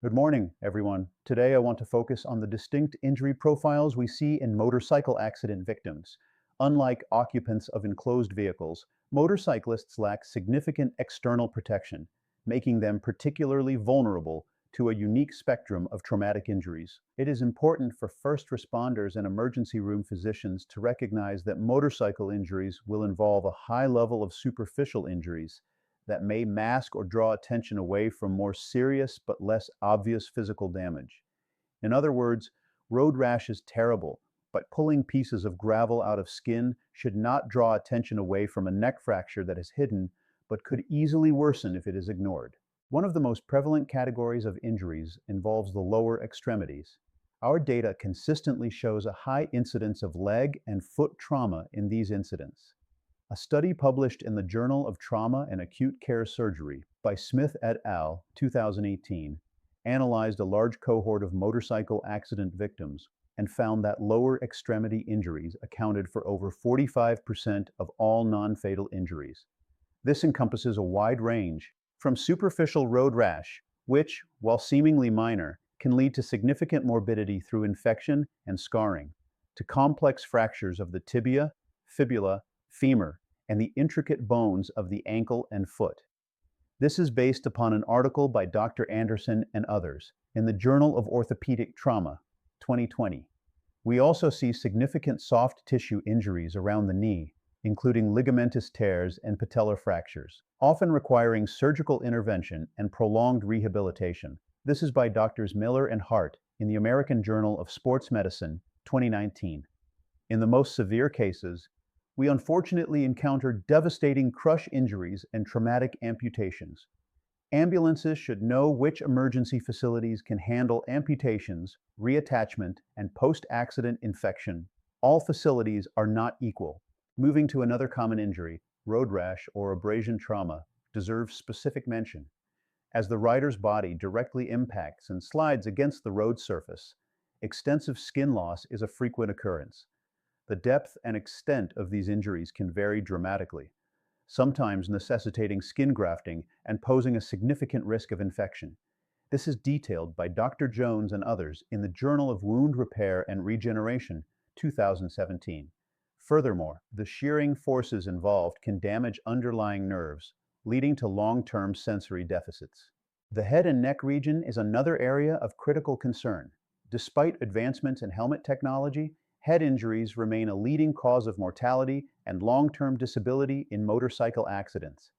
Good morning, everyone. Today I want to focus on the distinct injury profiles we see in motorcycle accident victims. Unlike occupants of enclosed vehicles, motorcyclists lack significant external protection, making them particularly vulnerable to a unique spectrum of traumatic injuries. It is important for first responders and emergency room physicians to recognize that motorcycle injuries will involve a high level of superficial injuries that may mask or draw attention away from more serious but less obvious physical damage. In other words, road rash is terrible, but pulling pieces of gravel out of skin should not draw attention away from a neck fracture that is hidden but could easily worsen if it is ignored. One of the most prevalent categories of injuries involves the lower extremities. Our data consistently shows a high incidence of leg and foot trauma in these incidents. A study published in the Journal of Trauma and Acute Care Surgery by Smith et al. 2018 analyzed a large cohort of motorcycle accident victims and found that lower extremity injuries accounted for over 45% of all non-fatal injuries. This encompasses a wide range, from superficial road rash, which, while seemingly minor, can lead to significant morbidity through infection and scarring, to complex fractures of the tibia, fibula, femur, and the intricate bones of the ankle and foot. This is based upon an article by Dr. Anderson and others in the Journal of Orthopedic Trauma, 2020. We also see significant soft tissue injuries around the knee, including ligamentous tears and patellar fractures, often requiring surgical intervention and prolonged rehabilitation. This is by Drs. Miller and Hart in the American Journal of Sports Medicine, 2019. In the most severe cases, we unfortunately encounter devastating crush injuries and traumatic amputations. Ambulances should know which emergency facilities can handle amputations, reattachment, and post-accident infection. All facilities are not equal. Moving to another common injury, road rash or abrasion trauma, deserves specific mention. As the rider's body directly impacts and slides against the road surface, extensive skin loss is a frequent occurrence. The depth and extent of these injuries can vary dramatically, sometimes necessitating skin grafting and posing a significant risk of infection. This is detailed by Dr. Jones and others in the Journal of Wound Repair and Regeneration, 2017. Furthermore, the shearing forces involved can damage underlying nerves, leading to long-term sensory deficits. The head and neck region is another area of critical concern. Despite advancements in helmet technology, head injuries remain a leading cause of mortality and long-term disability in motorcycle accidents.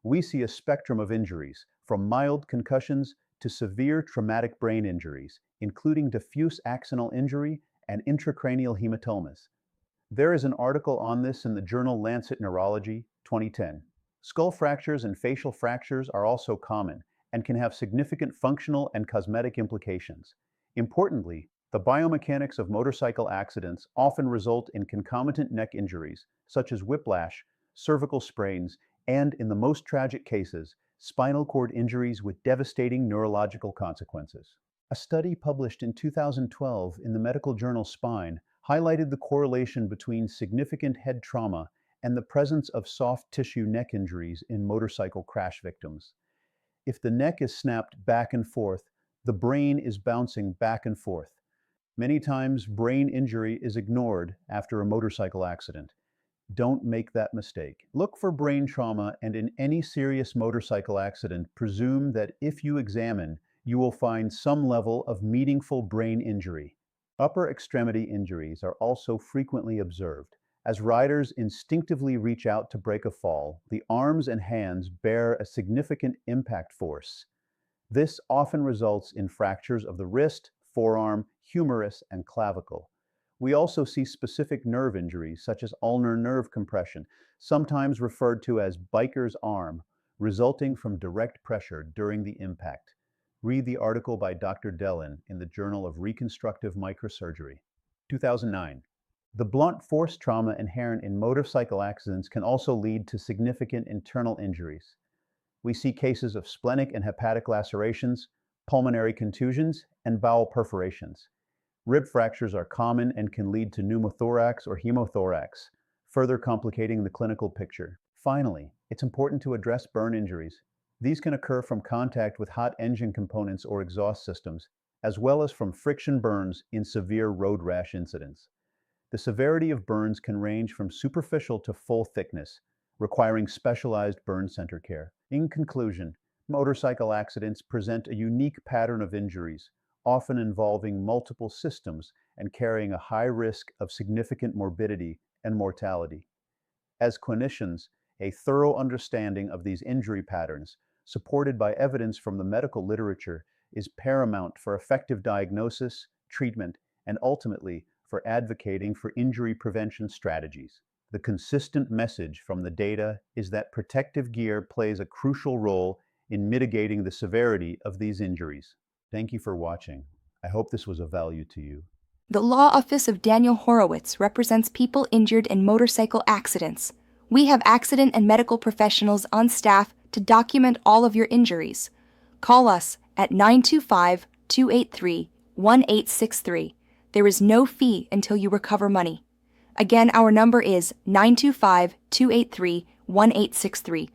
We see a spectrum of injuries, from mild concussions to severe traumatic brain injuries, including diffuse axonal injury and intracranial hematomas. There is an article on this in the journal Lancet Neurology, 2010. Skull fractures and facial fractures are also common and can have significant functional and cosmetic implications. Importantly, the biomechanics of motorcycle accidents often result in concomitant neck injuries, such as whiplash, cervical sprains, and, in the most tragic cases, spinal cord injuries with devastating neurological consequences. A study published in 2012 in the medical journal Spine highlighted the correlation between significant head trauma and the presence of soft tissue neck injuries in motorcycle crash victims. If the neck is snapped back and forth, the brain is bouncing back and forth. Many times, brain injury is ignored after a motorcycle accident. Don't make that mistake. Look for brain trauma, and in any serious motorcycle accident, presume that if you examine, you will find some level of meaningful brain injury. Upper extremity injuries are also frequently observed. As riders instinctively reach out to break a fall, the arms and hands bear a significant impact force. This often results in fractures of the wrist, forearm, humerus, and clavicle. We also see specific nerve injuries, such as ulnar nerve compression, sometimes referred to as biker's arm, resulting from direct pressure during the impact. Read the article by Dr. Dellin in the Journal of Reconstructive Microsurgery, 2009. The blunt force trauma inherent in motorcycle accidents can also lead to significant internal injuries. We see cases of splenic and hepatic lacerations, pulmonary contusions, and bowel perforations. Rib fractures are common and can lead to pneumothorax or hemothorax, further complicating the clinical picture. Finally, it's important to address burn injuries. These can occur from contact with hot engine components or exhaust systems, as well as from friction burns in severe road rash incidents. The severity of burns can range from superficial to full thickness, requiring specialized burn center care. In conclusion, motorcycle accidents present a unique pattern of injuries, often involving multiple systems and carrying a high risk of significant morbidity and mortality. As clinicians, a thorough understanding of these injury patterns, supported by evidence from the medical literature, is paramount for effective diagnosis, treatment, and ultimately for advocating for injury prevention strategies. The consistent message from the data is that protective gear plays a crucial role in mitigating the severity of these injuries. Thank you for watching. I hope this was of value to you. The Law Office of Daniel Horowitz represents people injured in motorcycle accidents. We have accident and medical professionals on staff to document all of your injuries. Call us at 925-283-1863. There is no fee until you recover money. Again, our number is 925-283-1863.